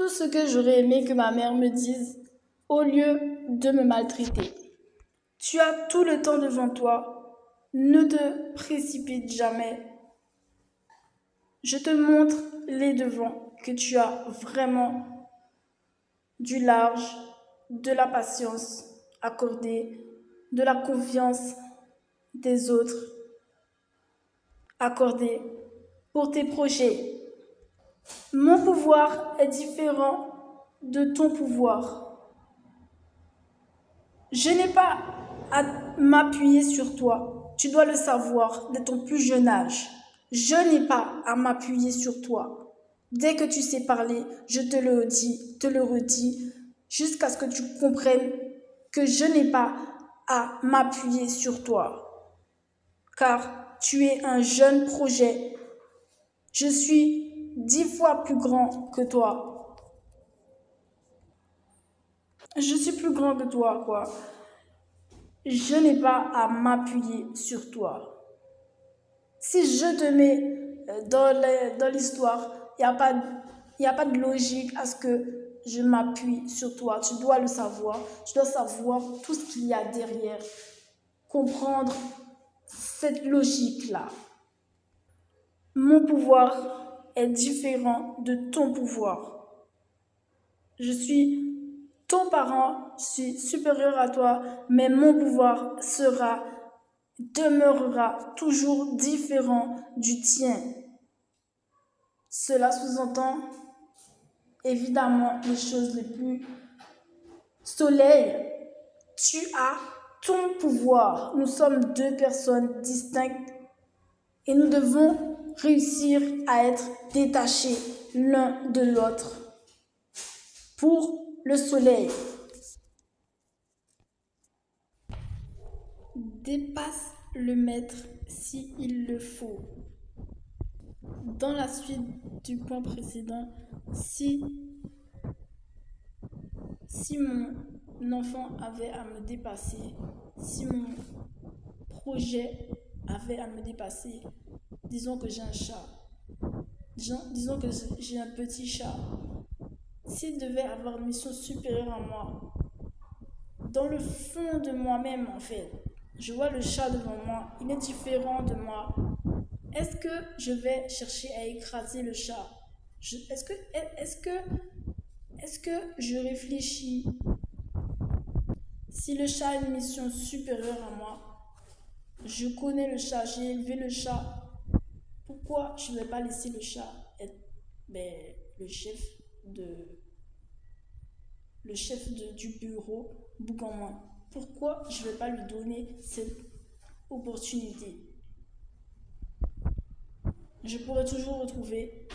Tout ce que j'aurais aimé que ma mère me dise au lieu de me maltraiter. Tu as tout le temps devant toi. Ne te précipite jamais. Je te montre les devants que tu as vraiment du large, de la patience accordée, de la confiance des autres accordée pour tes projets. Mon pouvoir est différent de ton pouvoir. Je n'ai pas à m'appuyer sur toi. Tu dois le savoir dès ton plus jeune âge. Je n'ai pas à m'appuyer sur toi. Dès que tu sais parler, je te le redis, jusqu'à ce que tu comprennes que je n'ai pas à m'appuyer sur toi. Car tu es un jeune projet. Je suis 10 fois plus grand que toi. Je suis plus grand que toi, quoi. Je n'ai pas à m'appuyer sur toi. Si je te mets dans l'histoire, il y a pas de logique à ce que je m'appuie sur toi. Tu dois le savoir. Tu dois savoir tout ce qu'il y a derrière. Comprendre cette logique-là. Mon pouvoir est différent de ton pouvoir. Je suis ton parent, je suis supérieur à toi, mais mon pouvoir demeurera toujours différent du tien. Cela sous-entend évidemment les choses les plus soleil. Tu as ton pouvoir. Nous sommes deux personnes distinctes et nous devons réussir à être détachés l'un de l'autre pour le soleil. Dépasse le maître s'il le faut. Dans la suite du point précédent, si mon enfant avait à me dépasser, si mon projet avait à me dépasser, disons que j'ai un chat, disons que j'ai un petit chat, s'il devait avoir une mission supérieure à moi, dans le fond de moi-même en fait, je vois le chat devant moi, il est différent de moi. Est-ce que je vais chercher à écraser le chat? Est-ce que je réfléchis? Si le chat a une mission supérieure à moi, je connais le chat, j'ai élevé le chat, pourquoi je ne vais pas laisser le chat être le chef du bureau Bougamouin? Pourquoi je ne vais pas lui donner cette opportunité? Je pourrais toujours retrouver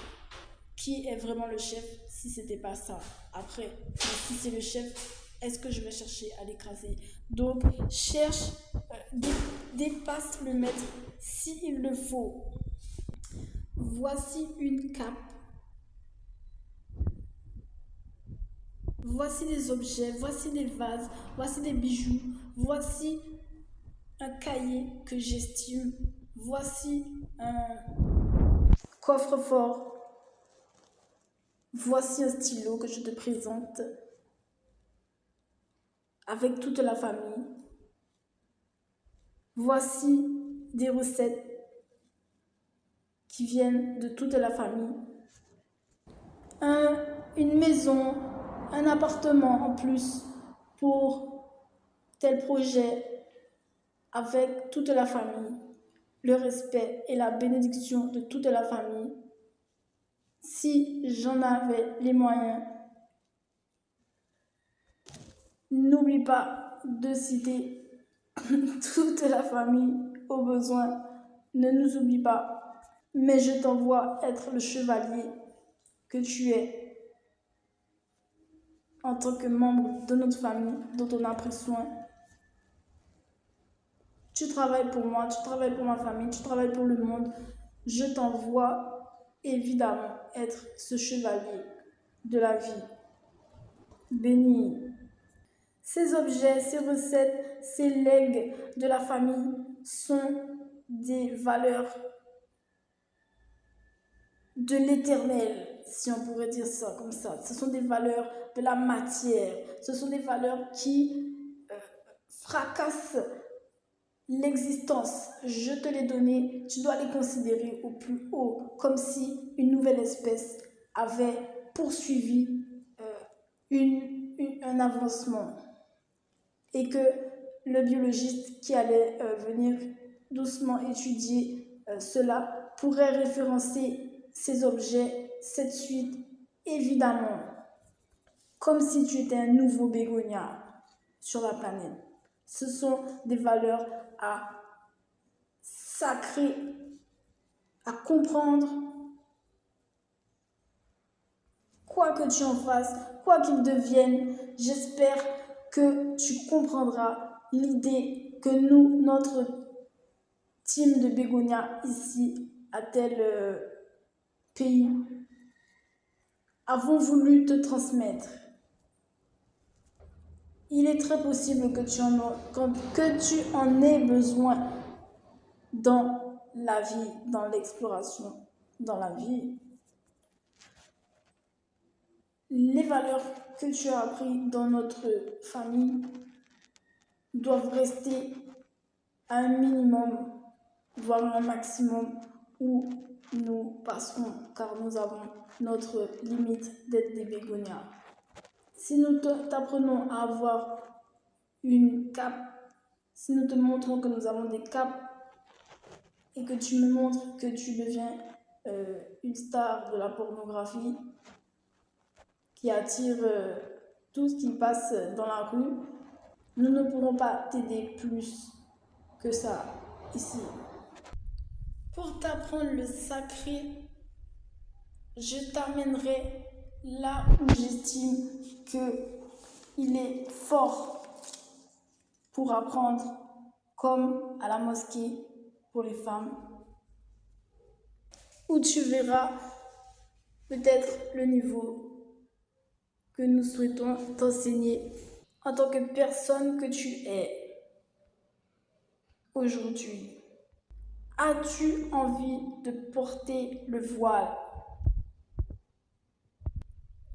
qui est vraiment le chef si c'était pas ça. Après, si c'est le chef, est-ce que je vais chercher à l'écraser? Donc, dépasse le maître s'il le faut. Voici une cape. Voici des objets, voici des vases, voici des bijoux, voici un cahier que j'estime, voici un coffre-fort, voici un stylo que je te présente avec toute la famille. Voici des recettes qui viennent de toute la famille. Une maison, un appartement en plus pour tel projet avec toute la famille, le respect et la bénédiction de toute la famille. Si j'en avais les moyens, n'oublie pas de citer toute la famille au besoin. Ne nous oublie pas, mais je t'envoie être le chevalier que tu es en tant que membre de notre famille dont on a pris soin. Tu travailles pour moi, tu travailles pour ma famille, tu travailles pour le monde. Je t'envoie évidemment être ce chevalier de la vie. Béni. Ces objets, ces recettes, ces legs de la famille sont des valeurs de l'éternel. si on pourrait dire ça comme ça. Ce sont des valeurs de la matière. Ce sont des valeurs qui fracassent l'existence. Je te l'ai donné, tu dois les considérer au plus haut, comme si une nouvelle espèce avait poursuivi un avancement et que le biologiste qui allait venir doucement étudier cela pourrait référencer ces objets, cette suite, évidemment, comme si tu étais un nouveau bégonia sur la planète. Ce sont des valeurs à sacrer, à comprendre, quoi que tu en fasses, quoi qu'il devienne. J'espère que tu comprendras l'idée que nous, notre team de bégonia ici à tel pays, avons voulu te transmettre. Il est très possible que tu en aies besoin dans la vie, dans l'exploration, dans la vie. Les valeurs que tu as apprises dans notre famille doivent rester à un minimum, voire un maximum où nous passerons, car nous avons notre limite d'être des bégonias. Si nous t'apprenons à avoir une cape, si nous te montrons que nous avons des capes et que tu me montres que tu deviens une star de la pornographie qui attire tout ce qui passe dans la rue, nous ne pourrons pas t'aider plus que ça ici. Pour t'apprendre le sacré, je t'amènerai là où j'estime qu'il est fort pour apprendre, comme à la mosquée pour les femmes, où tu verras peut-être le niveau que nous souhaitons t'enseigner en tant que personne que tu es aujourd'hui. As-tu envie de porter le voile,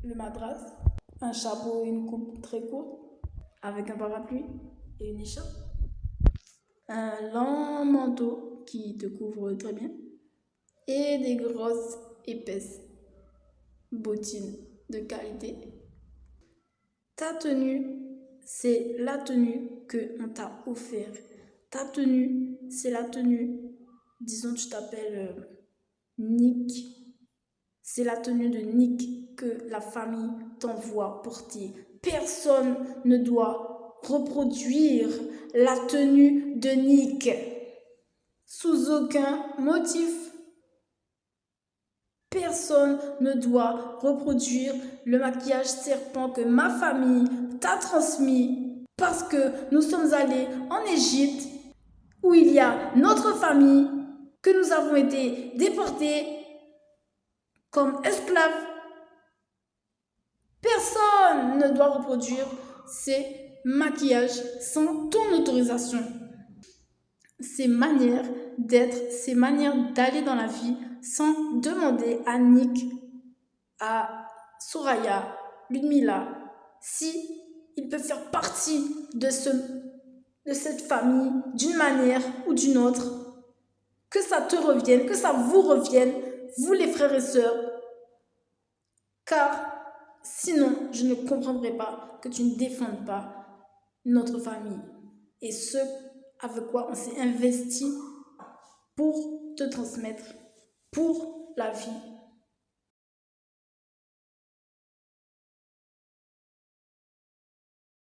le madras, un chapeau et une coupe très courte, avec un parapluie et une écharpe, un long manteau qui te couvre très bien et des grosses, épaisses bottines de qualité? Ta tenue, c'est la tenue qu'on t'a offerte. Ta tenue, c'est la tenue, disons tu t'appelles Nick. C'est la tenue de Nick que la famille t'envoie porter. Personne ne doit reproduire la tenue de Nick sous aucun motif. Personne ne doit reproduire le maquillage serpent que ma famille t'a transmis parce que nous sommes allés en Égypte où il y a notre famille, que nous avons été déportés comme esclaves. Personne ne doit reproduire ces maquillages sans ton autorisation. Ces manières d'être, ces manières d'aller dans la vie sans demander à Nick, à Soraya, Ludmila, si ils peuvent faire partie de cette famille d'une manière ou d'une autre. Que ça te revienne, que ça vous revienne, vous les frères et sœurs, car sinon je ne comprendrai pas que tu ne défendes pas notre famille et ce avec quoi on s'est investi pour te transmettre pour la vie.